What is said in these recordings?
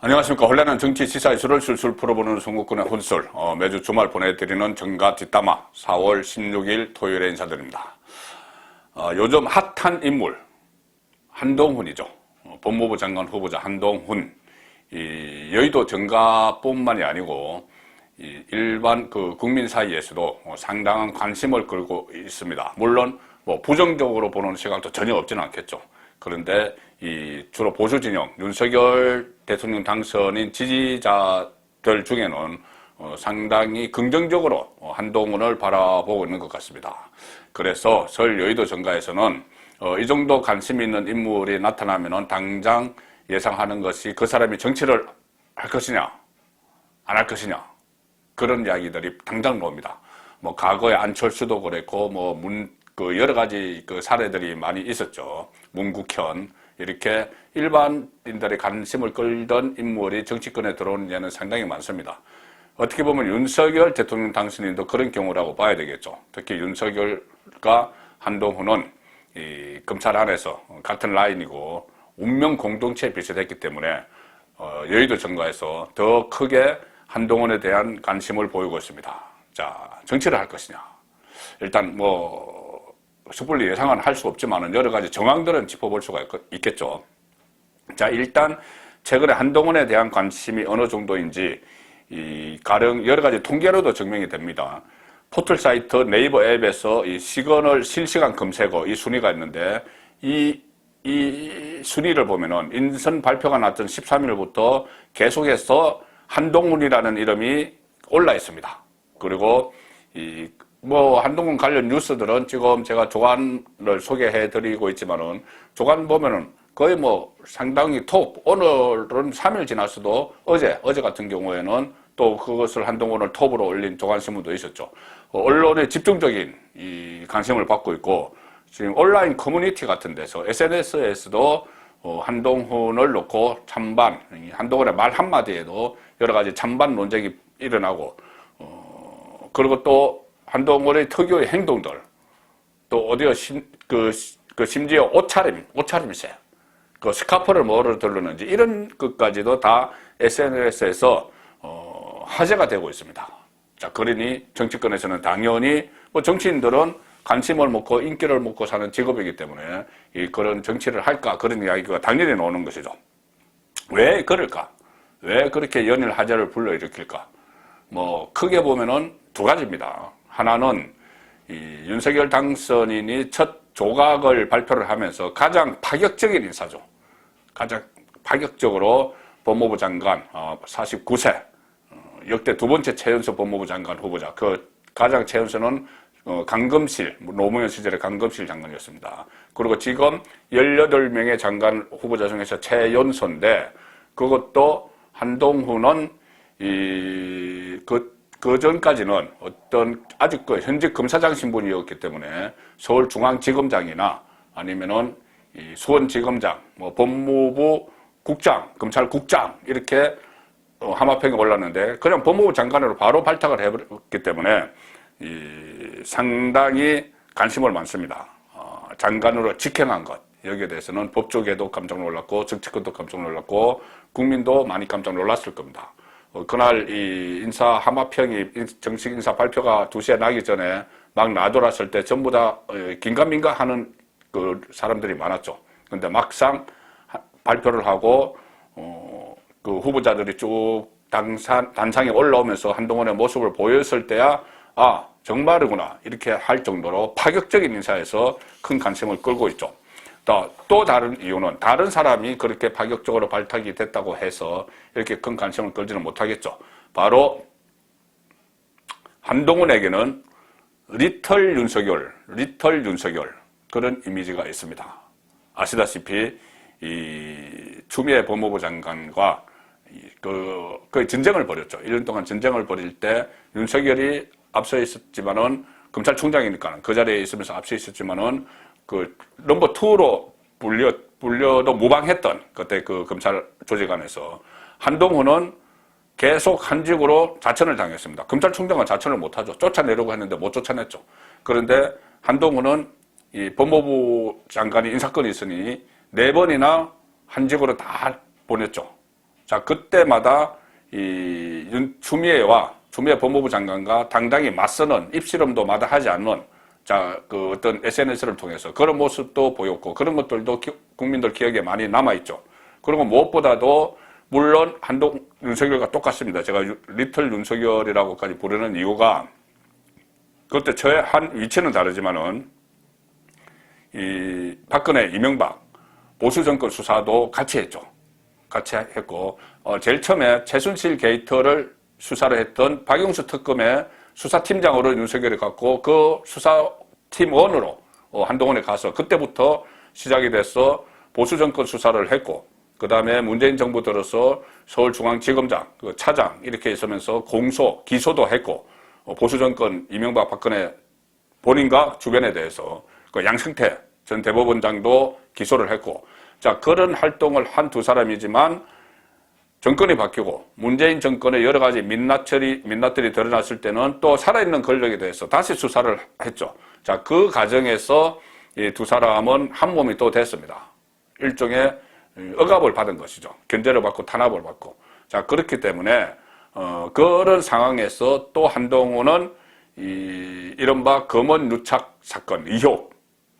안녕하십니까. 혼란한 정치 시사 이슈를 술술 풀어보는 송국군의 혼술. 매주 주말 보내드리는 정가 뒷담화 4월 16일 토요일에 인사드립니다. 요즘 핫한 인물 한동훈이죠. 법무부 장관 후보자 한동훈. 이 여의도 정가뿐만이 아니고 일반 국민 사이에서도 상당한 관심을 끌고 있습니다. 물론 부정적으로 보는 시각도 전혀 없지는 않겠죠. 그런데 주로 보수 진영 윤석열 대통령 당선인 지지자들 중에는 상당히 긍정적으로 한동훈을 바라보고 있는 것 같습니다. 그래서 설 여의도 정가에서는 이 정도 관심 있는 인물이 나타나면 당장 예상하는 것이 그 사람이 정치를 할 것이냐 안 할 것이냐 그런 이야기들이 당장 나옵니다. 과거에 안철수도 그랬고 여러 가지 사례들이 많이 있었죠. 문국현 이렇게 일반인들의 관심을 끌던 인물이 정치권에 들어오는 예는 상당히 많습니다. 어떻게 보면 윤석열 대통령 당선인도 그런 경우라고 봐야 되겠죠. 특히 윤석열과 한동훈은 이 검찰 안에서 같은 라인이고 운명 공동체에 비슷했기 때문에 여의도 정가에서 더 크게 한동훈에 대한 관심을 보이고 있습니다. 자, 정치를 할 것이냐. 일단 섣불리 예상은 할 수 없지만 여러 가지 정황들은 짚어볼 수가 있겠죠. 자, 일단 최근에 한동훈에 대한 관심이 어느 정도인지 가령 여러 가지 통계로도 증명이 됩니다. 포털 사이트 네이버 앱에서 이 시간을 실시간 검색어 이 순위가 있는데 이 순위를 보면은 인선 발표가 났던 13일부터 계속해서 한동훈이라는 이름이 올라 있습니다. 그리고 한동훈 관련 뉴스들은 지금 제가 조간을 소개해 드리고 있지만은 조간 보면은 거의 상당히 톱, 오늘은 3일 지났어도 어제 같은 경우에는 또 그것을 한동훈을 톱으로 올린 조간신문도 있었죠. 언론의 집중적인 관심을 받고 있고 지금 온라인 커뮤니티 같은 데서 SNS에서도 한동훈을 놓고 찬반, 한동훈의 말 한마디에도 여러 가지 찬반 논쟁이 일어나고 그리고 또 한동훈의 특유의 행동들, 또 어디가 심지어 옷차림새, 스카프를 뭐로 두르는지 이런 것까지도 다 SNS에서 화제가 되고 있습니다. 자, 그러니 정치권에서는 당연히 정치인들은 관심을 먹고 인기를 먹고 사는 직업이기 때문에 그런 정치를 할까 그런 이야기가 당연히 나오는 것이죠. 왜 그럴까? 왜 그렇게 연일 화제를 불러일으킬까? 크게 보면은 두 가지입니다. 하나는 윤석열 당선인이 첫 조각을 발표를 하면서 가장 파격적인 인사죠. 가장 파격적으로 법무부 장관 49세 역대 두 번째 최연소 법무부 장관 후보자. 가장 최연소는 강금실 노무현 시절의 강금실 장관이었습니다. 그리고 지금 18명의 장관 후보자 중에서 최연소인데 그것도 한동훈은 그 전까지는 아직 현직 검사장 신분이었기 때문에 서울중앙지검장이나 아니면은 수원지검장, 법무부 국장, 검찰국장 이렇게 하마평에 올랐는데 그냥 법무부 장관으로 바로 발탁을 해버렸기 때문에 상당히 관심을 많습니다. 장관으로 직행한 것 여기에 대해서는 법조계도 깜짝 놀랐고 정치권도 깜짝 놀랐고 국민도 많이 깜짝 놀랐을 겁니다. 그날 인사 하마평이 정식 인사 발표가 2시에 나기 전에 막 나돌았을 때 전부 다 긴가민가 하는 사람들이 많았죠. 근데 막상 발표를 하고 후보자들이 쭉 단상에 올라오면서 한동훈의 모습을 보였을 때야 정말이구나 이렇게 할 정도로 파격적인 인사에서 큰 관심을 끌고 있죠. 또 다른 이유는 다른 사람이 그렇게 파격적으로 발탁이 됐다고 해서 이렇게 큰 관심을 끌지는 못하겠죠. 바로 한동훈에게는 리틀 윤석열 그런 이미지가 있습니다. 아시다시피 추미애 법무부 장관과 전쟁을 벌였죠. 1년 동안 전쟁을 벌일 때 윤석열이 앞서 있었지만은 검찰총장이니까 그 자리에 있으면서 앞서 있었지만은 넘버 2로 불려도 무방했던 그때 검찰 조직 안에서 한동훈은 계속 한직으로 자천을 당했습니다. 검찰총장은 자천을 못하죠. 쫓아내려고 했는데 못 쫓아냈죠. 그런데 한동훈은 이 법무부 장관이 인사권이 있으니 4번이나 한직으로 다 보냈죠. 자, 그때마다 추미애 법무부 장관과 당당히 맞서는 입씨름도 마다하지 않는 자, 그 어떤 SNS를 통해서 그런 모습도 보였고 그런 것들도 국민들 기억에 많이 남아있죠. 그리고 무엇보다도 물론 윤석열과 똑같습니다. 제가 리틀 윤석열이라고까지 부르는 이유가 그때 저의 한 위치는 다르지만은 박근혜, 이명박 보수 정권 수사도 같이 했죠. 같이 했고 제일 처음에 최순실 게이트를 수사를 했던 박영수 특검의 수사팀장으로 윤석열이 갔고 그 수사팀원으로 한동훈에 가서 그때부터 시작이 돼서 보수 정권 수사를 했고 그 다음에 문재인 정부 들어서 서울중앙지검장, 그 차장 이렇게 있으면서 공소, 기소도 했고 보수 정권 이명박 박근혜 본인과 주변에 대해서 그 양승태 전 대법원장도 기소를 했고 자 그런 활동을 한 두 사람이지만 정권이 바뀌고 문재인 정권의 여러 가지 민낯들이 드러났을 때는 또 살아있는 권력에 대해서 다시 수사를 했죠. 자, 그 과정에서 이 두 사람은 한 몸이 또 됐습니다. 일종의 억압을 받은 것이죠. 견제를 받고 탄압을 받고. 자, 그렇기 때문에 그런 상황에서 또 한동훈은 이른바 검언 유착 사건, 의혹,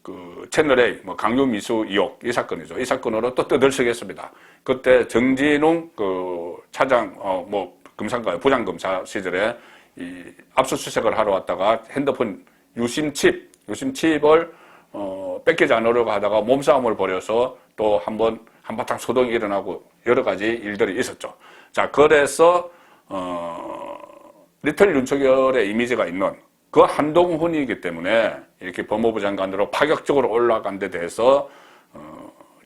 그 채널A, 강요미수 의혹, 이 사건이죠. 이 사건으로 또 떠들썩했습니다. 그때 정진웅 그 차장, 검사인가요? 부장검사 시절에 압수수색을 하러 왔다가 핸드폰 유심칩을 뺏기지 않으려고 하다가 몸싸움을 벌여서 또 한바탕 소동이 일어나고 여러 가지 일들이 있었죠. 자, 그래서 리틀 윤석열의 이미지가 있는 그 한동훈이기 때문에 이렇게 법무부 장관으로 파격적으로 올라간 데 대해서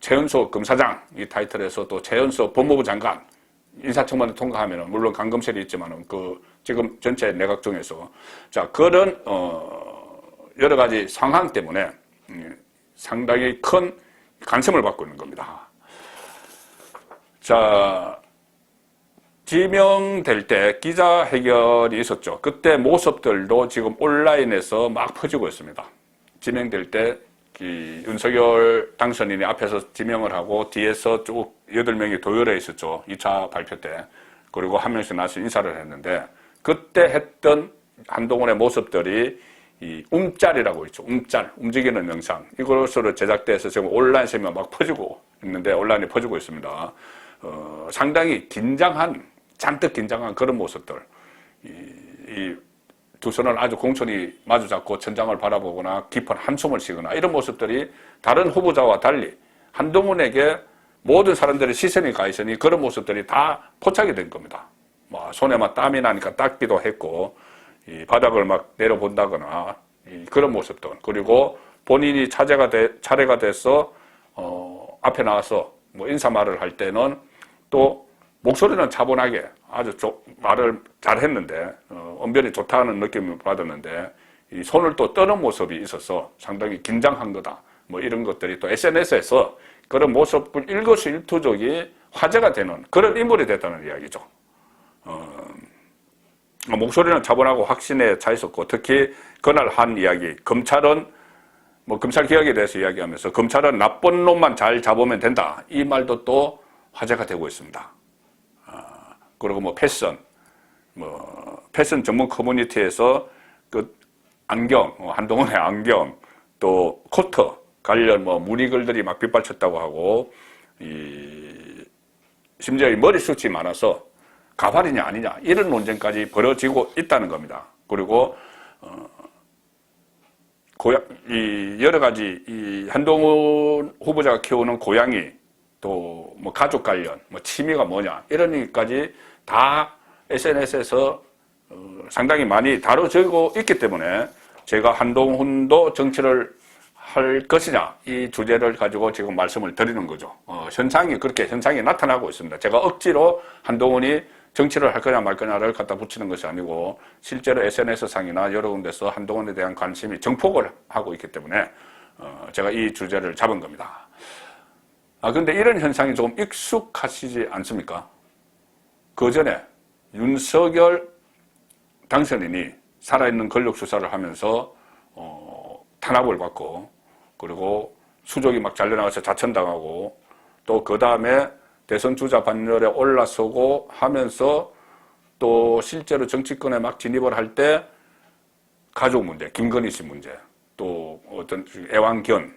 최연소 검사장 이 타이틀에서 또 최연소 법무부 장관 인사청문회 통과하면은 물론 강검찰이 있지만은 그 지금 전체 내각 중에서 자 그런 여러 가지 상황 때문에 상당히 큰 관심을 받고 있는 겁니다. 자. 지명될 때 기자회견이 있었죠. 그때 모습들도 지금 온라인에서 막 퍼지고 있습니다. 지명될 때 윤석열 당선인이 앞에서 지명을 하고 뒤에서 쭉 8명이 도열해 있었죠. 2차 발표 때. 그리고 한 명씩 나서 인사를 했는데 그때 했던 한동훈의 모습들이 움짤이라고 있죠. 움짤, 움직이는 영상. 이것으로 제작돼서 지금 온라인에서 막 퍼지고 있는데 온라인에 퍼지고 있습니다. 상당히 잔뜩 긴장한 그런 모습들. 이 두 손을 아주 공손히 마주 잡고 천장을 바라보거나 깊은 한숨을 쉬거나 이런 모습들이 다른 후보자와 달리 한동훈에게 모든 사람들의 시선이 가 있으니 그런 모습들이 다 포착이 된 겁니다. 손에 막 땀이 나니까 닦기도 했고, 바닥을 막 내려본다거나, 그런 모습들. 그리고 본인이 차례가 돼서, 앞에 나와서 인사말을 할 때는 또 목소리는 차분하게 아주 말을 잘 했는데, 언변이 좋다는 느낌을 받았는데, 이 손을 또 떠는 모습이 있어서 상당히 긴장한 거다. 이런 것들이 또 SNS에서 그런 모습을 일거수일투족이 화제가 되는 그런 인물이 됐다는 이야기죠. 목소리는 차분하고 확신에 차 있었고, 특히 그날 한 이야기, 검찰은 검찰 개혁에 대해서 이야기하면서 검찰은 나쁜 놈만 잘 잡으면 된다. 이 말도 또 화제가 되고 있습니다. 그리고 패션 전문 커뮤니티에서 그 안경, 한동훈의 안경, 또 코트 관련 문의글들이 막 빗발쳤다고 하고, 심지어 이 머리숱이 많아서 가발이냐 아니냐 이런 논쟁까지 벌어지고 있다는 겁니다. 그리고 여러 가지 한동훈 후보자가 키우는 고양이 또 가족 관련 취미가 뭐냐 이런 얘기까지 다 SNS에서 상당히 많이 다뤄지고 있기 때문에 제가 한동훈도 정치를 할 것이냐 이 주제를 가지고 지금 말씀을 드리는 거죠. 그렇게 현상이 나타나고 있습니다. 제가 억지로 한동훈이 정치를 할 거냐 말 거냐를 갖다 붙이는 것이 아니고 실제로 SNS상이나 여러 군데서 한동훈에 대한 관심이 증폭을 하고 있기 때문에 제가 이 주제를 잡은 겁니다. 그런데 이런 현상이 조금 익숙하시지 않습니까? 그 전에 윤석열 당선인이 살아있는 권력 수사를 하면서 탄압을 받고 그리고 수족이 막 잘려나가서 자천당하고 또 그 다음에 대선 주자 반열에 올라서고 하면서 또 실제로 정치권에 막 진입을 할 때 가족 문제, 김건희 씨 문제, 또 어떤 애완견,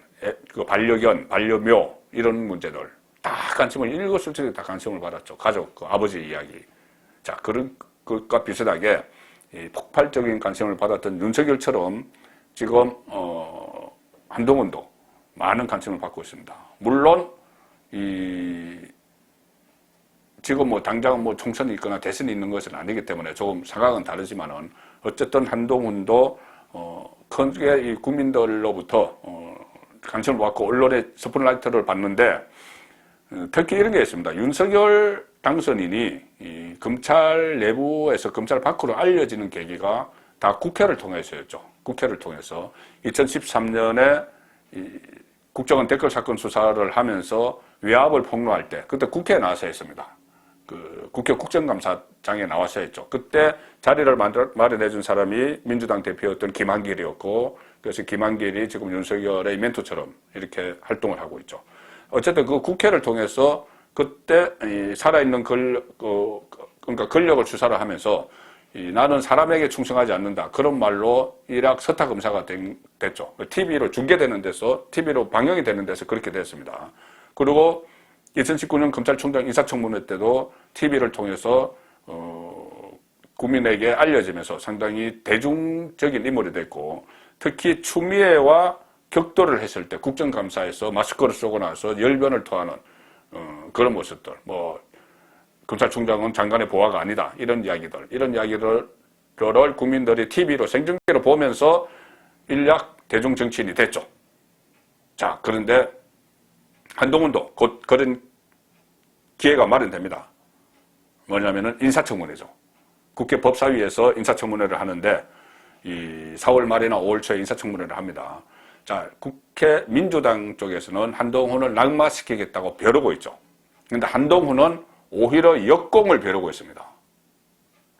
그 반려견, 반려묘 이런 문제들 다 관심을 일거수일투족에 다 관심을 받았죠. 가족, 그 아버지 이야기. 자, 그런 것과 비슷하게 이 폭발적인 관심을 받았던 윤석열처럼 지금 한동훈도 많은 관심을 받고 있습니다. 물론 지금 뭐 당장 뭐 총선이 있거나 대선이 있는 것은 아니기 때문에 조금 상황은 다르지만은 어쨌든 한동훈도 크게 이 국민들로부터 관심을 받고 언론의 스포트라이트를 받는데 특히 이런 게 있습니다. 윤석열 당선인이 이 검찰 내부에서 검찰 밖으로 알려지는 계기가 다 국회를 통해서였죠. 국회를 통해서 2013년에 국정원 댓글 사건 수사를 하면서 외압을 폭로할 때 그때 국회에 나와서 했습니다. 그 국회 국정감사장에 나와서 했죠. 그때 자리를 마련해 준 사람이 민주당 대표였던 김한길이었고 그래서 김한길이 지금 윤석열의 멘토처럼 이렇게 활동을 하고 있죠. 어쨌든 그 국회를 통해서 그때 살아있는 그러니까 권력을 수사를 하면서 나는 사람에게 충성하지 않는다. 그런 말로 일약 서타 검사가 됐죠. TV로 중계되는 데서, TV로 방영이 되는 데서 그렇게 됐습니다. 그리고 2019년 검찰총장 인사청문회 때도 TV를 통해서 국민에게 알려지면서 상당히 대중적인 인물이 됐고 특히 추미애와 격돌을 했을 때 국정감사에서 마스크를 쓰고 나서 열변을 토하는 그런 모습들, 뭐 검찰총장은 장관의 보아가 아니다 이런 이야기들을 국민들이 TV로 생중계로 보면서 일약 대중 정치인이 됐죠. 자, 그런데 한동훈도 곧 그런 기회가 마련됩니다. 뭐냐면은 인사청문회죠. 국회 법사위에서 인사청문회를 하는데 이 4월 말이나 5월 초에 인사청문회를 합니다. 자, 국회 민주당 쪽에서는 한동훈을 낙마시키겠다고 벼르고 있죠. 그런데 한동훈은 오히려 역공을 벼르고 있습니다.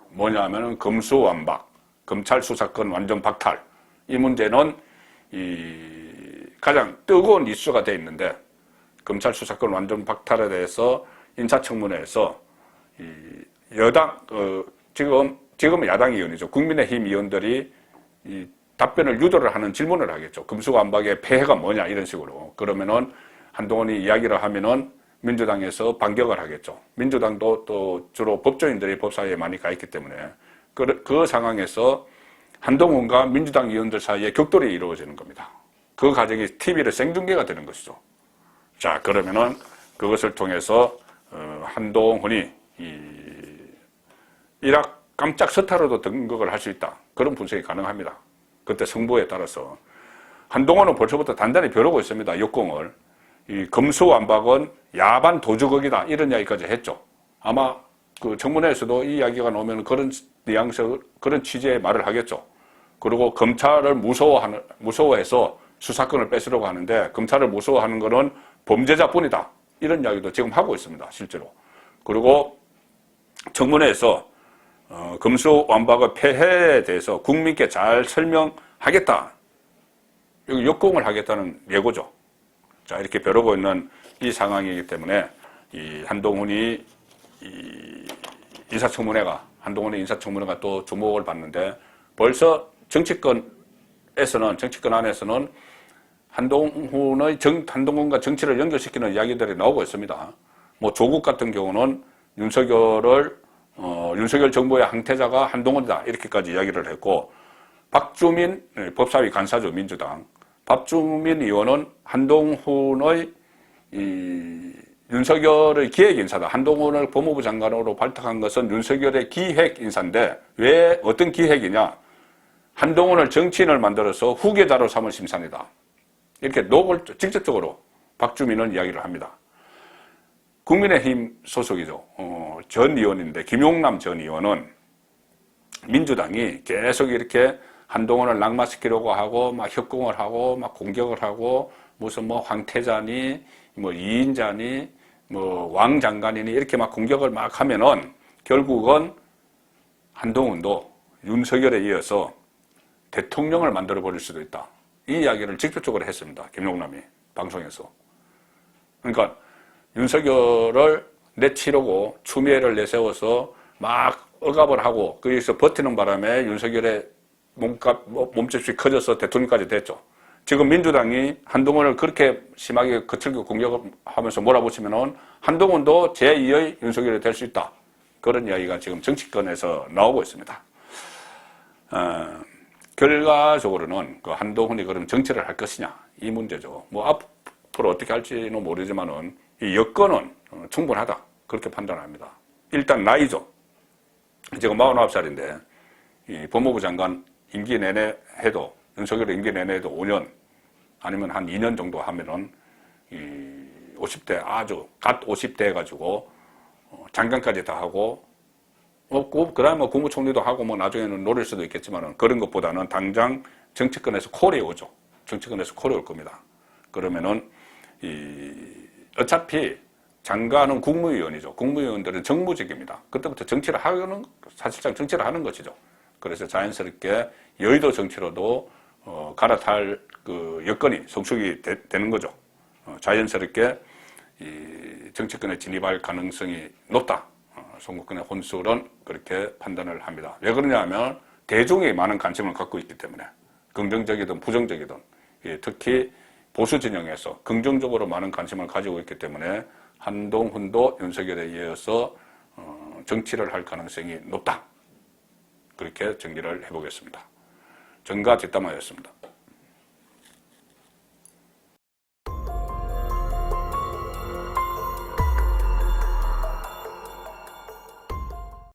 뭐냐면은 검수완박, 검찰 수사권 완전 박탈. 이 문제는 가장 뜨거운 이슈가 돼 있는데 검찰 수사권 완전 박탈에 대해서 인사청문회에서 여당 지금 야당 의원이죠. 국민의힘 의원들이 답변을 유도를 하는 질문을 하겠죠. 검수완박의 폐해가 뭐냐 이런 식으로. 그러면은 한동훈이 이야기를 하면은 민주당에서 반격을 하겠죠. 민주당도 또 주로 법조인들이 법사위에 많이 가 있기 때문에 그 상황에서 한동훈과 민주당 의원들 사이에 격돌이 이루어지는 겁니다. 그 과정이 TV로 생중계가 되는 것이죠. 자, 그러면은 그것을 통해서 한동훈이 일약 깜짝 서타로도 등극을 할 수 있다. 그런 분석이 가능합니다. 그때 승부에 따라서. 한동훈은 벌써부터 단단히 벼르고 있습니다. 역공을. 이 검수완박은 야반 도주극이다. 이런 이야기까지 했죠. 아마 그 청문회에서도 이 이야기가 나오면 그런 뉘앙스, 그런 취지의 말을 하겠죠. 그리고 검찰을 무서워해서 수사권을 뺏으려고 하는데 검찰을 무서워하는 것은 범죄자뿐이다. 이런 이야기도 지금 하고 있습니다. 실제로. 그리고 청문회에서 검수완박의 폐해에 대해서 국민께 잘 설명하겠다. 여기 역공을 하겠다는 예고죠. 자, 이렇게 벼르고 있는 이 상황이기 때문에 이 한동훈의 인사청문회가 또 주목을 받는데 벌써 정치권 안에서는 한동훈과 정치를 연결시키는 이야기들이 나오고 있습니다. 뭐 조국 같은 경우는 윤석열 정부의 항태자가 한동훈이다 이렇게까지 이야기를 했고 박주민 법사위 간사죠 민주당 박주민 의원은 한동훈의 윤석열의 기획인사다. 한동훈을 법무부 장관으로 발탁한 것은 윤석열의 기획인사인데 왜 어떤 기획이냐? 한동훈을 정치인을 만들어서 후계자로 삼을 심산이다. 이렇게 직접적으로 박주민은 이야기를 합니다. 국민의힘 소속이죠. 전 의원인데 김용남 전 의원은 민주당이 계속 이렇게 한동훈을 낙마시키려고 하고 막 협공을 하고 막 공격을 하고 무슨 뭐 황태자니 뭐 이인자니 뭐 왕장관이니 이렇게 막 공격을 막 하면은 결국은 한동훈도 윤석열에 이어서 대통령을 만들어 버릴 수도 있다. 이 이야기를 직접적으로 했습니다. 김용남이 방송에서. 그러니까 윤석열을 내치려고 추미애를 내세워서 막 억압을 하고 거기서 버티는 바람에 윤석열의 몸집이 커져서 대통령까지 됐죠. 지금 민주당이 한동훈을 그렇게 심하게 거칠게 공격하면서 몰아붙이면은 한동훈도 제2의 윤석열이 될 수 있다. 그런 이야기가 지금 정치권에서 나오고 있습니다. 결과적으로는 그 한동훈이 그럼 정치를 할 것이냐 이 문제죠. 뭐 앞으로 어떻게 할지는 모르지만은 이 여건은 충분하다 그렇게 판단합니다. 일단 나이죠. 지금 49살인데 이 법무부 장관 임기 내내 해도 윤석열 임기 내내 해도 5년 아니면 한 2년 정도 하면은 이 50대 아주 갓 50대 해가지고 장관까지 다 하고 그다음에 뭐 국무총리도 하고 뭐 나중에는 노릴 수도 있겠지만은 그런 것보다는 당장 정치권에서 콜이 오죠. 정치권에서 콜이 올 겁니다. 그러면은 어차피 장관은 국무위원이죠. 국무위원들은 정무직입니다. 그때부터 사실상 정치를 하는 것이죠. 그래서 자연스럽게 여의도 정치로도 갈아탈 그 여건이 성숙이 되는 거죠. 자연스럽게 이 정치권에 진입할 가능성이 높다. 송국근의 혼술은 그렇게 판단을 합니다. 왜 그러냐면 대중이 많은 관심을 갖고 있기 때문에 긍정적이든 부정적이든 특히 보수 진영에서 긍정적으로 많은 관심을 가지고 있기 때문에 한동훈도 윤석열에 이어서 정치를 할 가능성이 높다. 그렇게 정리를 해보겠습니다. 정가 뒷담화였습니다.